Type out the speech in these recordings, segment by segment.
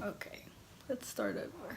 Okay, let's start over.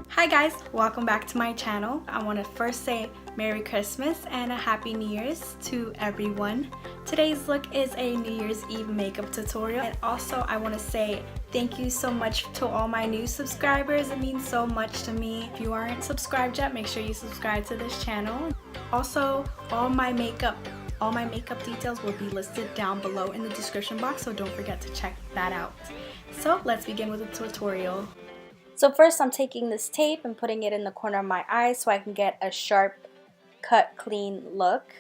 Hi guys, welcome back to my channel. I want to first say Merry Christmas and a Happy New Year's to everyone. Today's look is a New Year's Eve makeup tutorial, and also I want to say thank you so much to all my new subscribers. It means so much to me. If you aren't subscribed yet, make sure you subscribe to this channel. Also, all my makeup details will be listed down below in the description box, so don't forget to check that out. So let's begin with the tutorial. So first I'm taking this tape and putting it in the corner of my eye so I can get a sharp, cut, clean look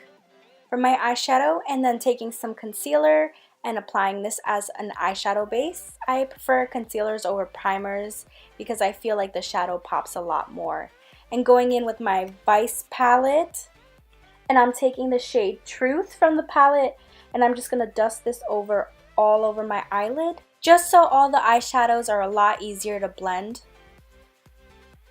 for my eyeshadow, and then taking some concealer and applying this as an eyeshadow base. I prefer concealers over primers because I feel like the shadow pops a lot more. And going in with my Vice palette, and I'm taking the shade Truth from the palette, and I'm just going to dust this all over my eyelid, just so all the eyeshadows are a lot easier to blend.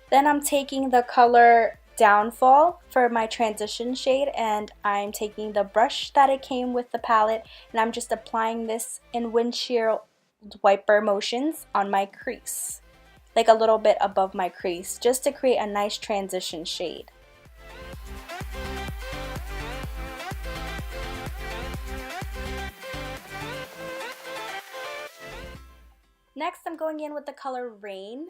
Then I'm taking the color Downfall for my transition shade, and I'm taking the brush that it came with the palette, and I'm just applying this in windshield wiper motions on my crease, like a little bit above my crease, just to create a nice transition shade. Next, I'm going in with the color Rain,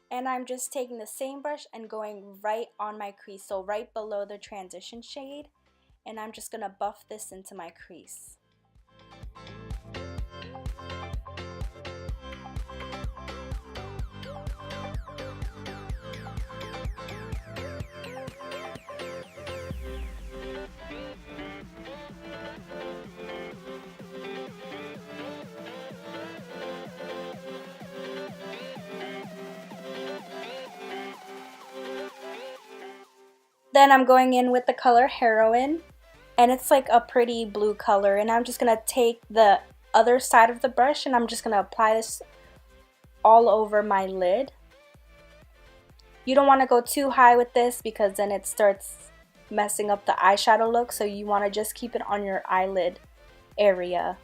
and I'm just taking the same brush and going right on my crease, so right below the transition shade, and I'm just going to buff this into my crease. Then I'm going in with the color Heroine, and it's like a pretty blue color, and I'm just going to take the other side of the brush and I'm just going to apply this all over my lid. You don't want to go too high with this because then it starts messing up the eyeshadow look, so you want to just keep it on your eyelid area.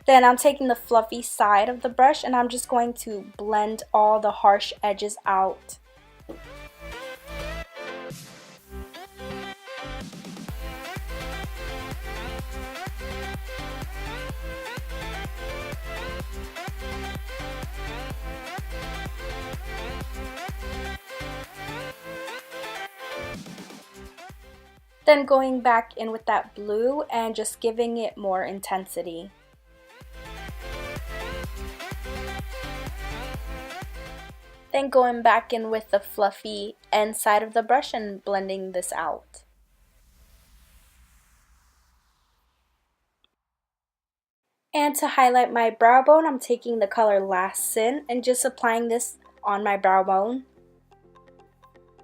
Then I'm taking the fluffy side of the brush and I'm just going to blend all the harsh edges out. Then going back in with that blue and just giving it more intensity. Then going back in with the fluffy end side of the brush and blending this out. And to highlight my brow bone, I'm taking the color Last Sin and just applying this on my brow bone,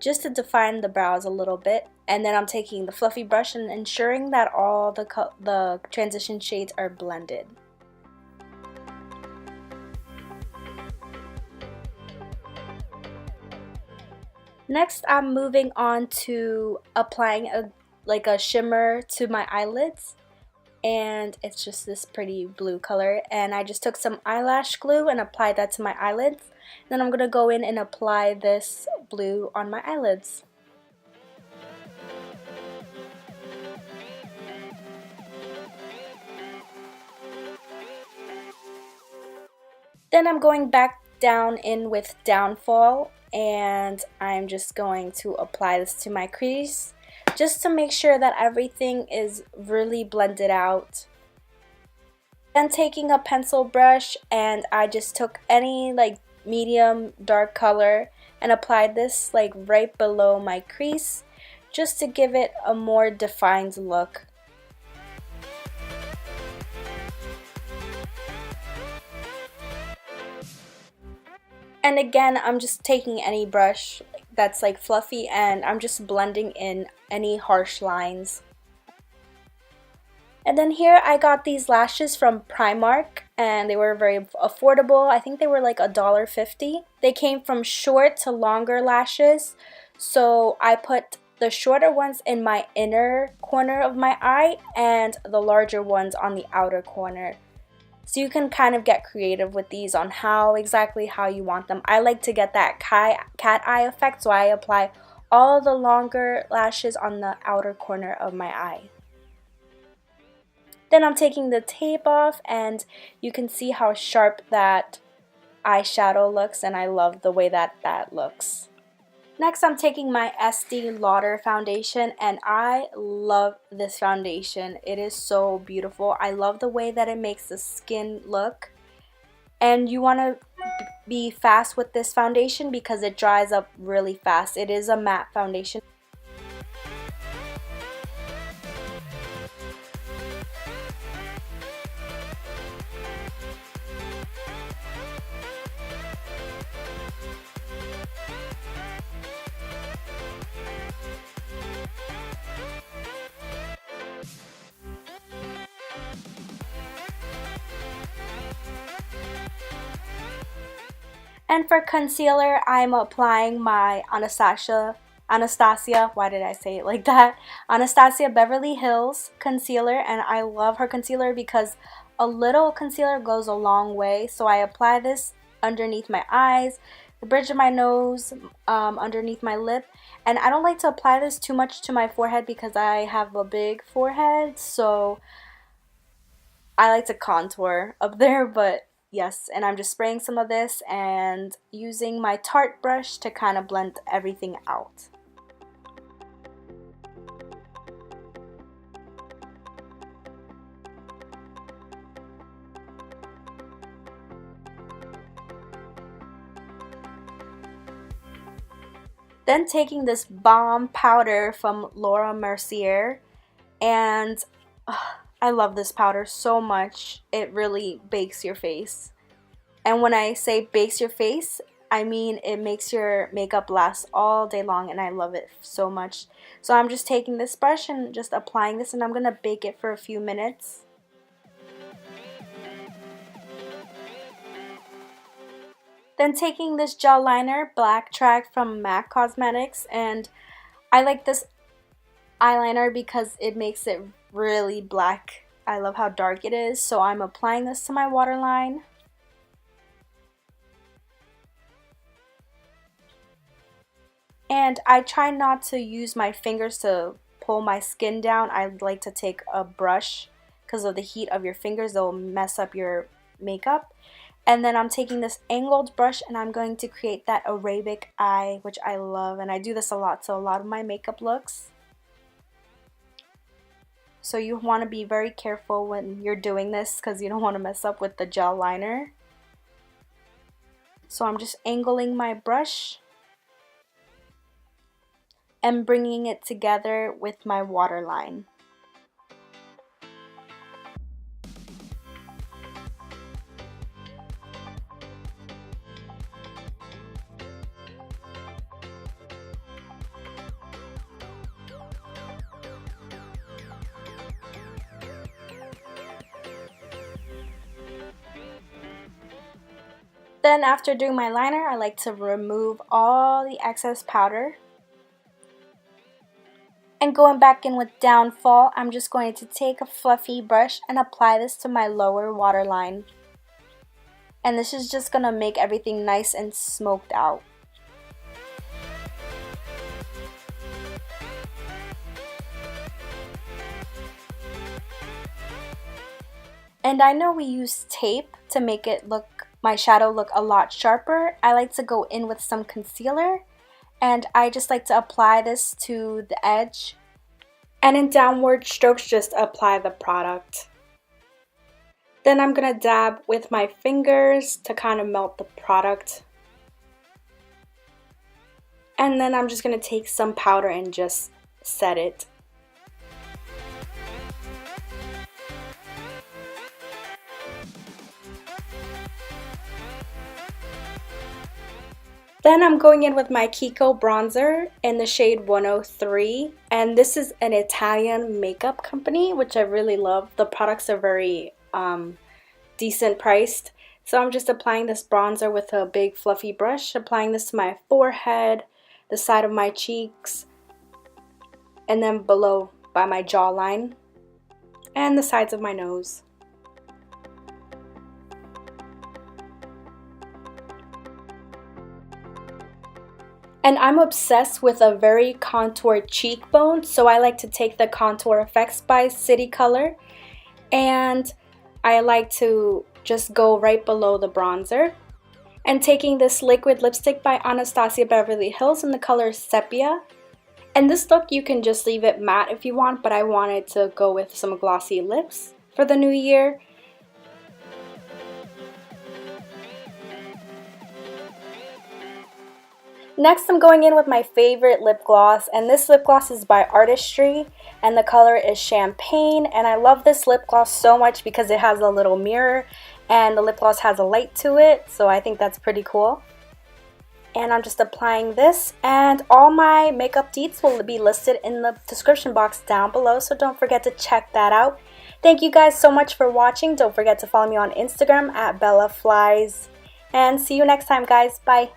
just to define the brows a little bit. And then I'm taking the fluffy brush and ensuring that all the transition shades are blended. Next, I'm moving on to applying a shimmer to my eyelids, and it's just this pretty blue color, and I just took some eyelash glue and applied that to my eyelids. Then I'm going to go in and apply this blue on my eyelids. Then I'm going back down in with Downfall, and I'm just going to apply this to my crease just to make sure that everything is really blended out. Then taking a pencil brush, and I just took any medium dark color and applied this right below my crease just to give it a more defined look. And again, I'm just taking any brush that's fluffy and I'm just blending in any harsh lines. And then here I got these lashes from Primark, and they were very affordable. I think they were like $1.50. They came from short to longer lashes, so I put the shorter ones in my inner corner of my eye and the larger ones on the outer corner. So you can kind of get creative with these on exactly how you want them. I like to get that cat eye effect, so I apply all the longer lashes on the outer corner of my eye. Then I'm taking the tape off, and you can see how sharp that eyeshadow looks, and I love the way that looks. Next, I'm taking my Estee Lauder foundation, and I love this foundation. It is so beautiful. I love the way that it makes the skin look. And you want to be fast with this foundation because it dries up really fast. It is a matte foundation. And for concealer, I'm applying my Anastasia, why did I say it like that? Anastasia Beverly Hills concealer, and I love her concealer because a little concealer goes a long way. So I apply this underneath my eyes, the bridge of my nose, underneath my lip. And I don't like to apply this too much to my forehead because I have a big forehead, so I like to contour up there, but yes, and I'm just spraying some of this and using my Tarte brush to kind of blend everything out. Then taking this Balm powder from Laura Mercier, and I love this powder so much. It really bakes your face. And when I say bakes your face, I mean it makes your makeup last all day long, and I love it so much. So I'm just taking this brush and just applying this, and I'm going to bake it for a few minutes. Then taking this gel liner, Black Track from MAC Cosmetics, and I like this eyeliner because it makes it really black. I love how dark it is, so I'm applying this to my waterline. And I try not to use my fingers to pull my skin down. I like to take a brush because of the heat of your fingers. They'll mess up your makeup. And then I'm taking this angled brush and I'm going to create that Arabic eye, which I love. And I do this a lot, so a lot of my makeup looks. So you want to be very careful when you're doing this because you don't want to mess up with the gel liner. So I'm just angling my brush and bringing it together with my waterline. Then after doing my liner, I like to remove all the excess powder. And going back in with Downfall, I'm just going to take a fluffy brush and apply this to my lower waterline. And this is just going to make everything nice and smoked out. And I know we use tape to make it look, my shadow look a lot sharper. I like to go in with some concealer, and I just like to apply this to the edge, and in downward strokes just apply the product. Then I'm gonna dab with my fingers to kind of melt the product, and then I'm just gonna take some powder and just set it. Then I'm going in with my Kiko bronzer in the shade 103, and this is an Italian makeup company, which I really love. The products are very decent priced. So I'm just applying this bronzer with a big fluffy brush, applying this to my forehead, the side of my cheeks, and then below by my jawline and the sides of my nose. And I'm obsessed with a very contoured cheekbone, so I like to take the Contour Effects by City Color, and I like to just go right below the bronzer. And taking this liquid lipstick by Anastasia Beverly Hills in the color Sepia. And this look, you can just leave it matte if you want, but I wanted to go with some glossy lips for the new year. Next, I'm going in with my favorite lip gloss, and this lip gloss is by Artistry, and the color is Champagne. And I love this lip gloss so much because it has a little mirror, and the lip gloss has a light to it, so I think that's pretty cool. And I'm just applying this, and all my makeup deets will be listed in the description box down below, so don't forget to check that out. Thank you guys so much for watching. Don't forget to follow me on Instagram at BellaFlies, and see you next time, guys. Bye.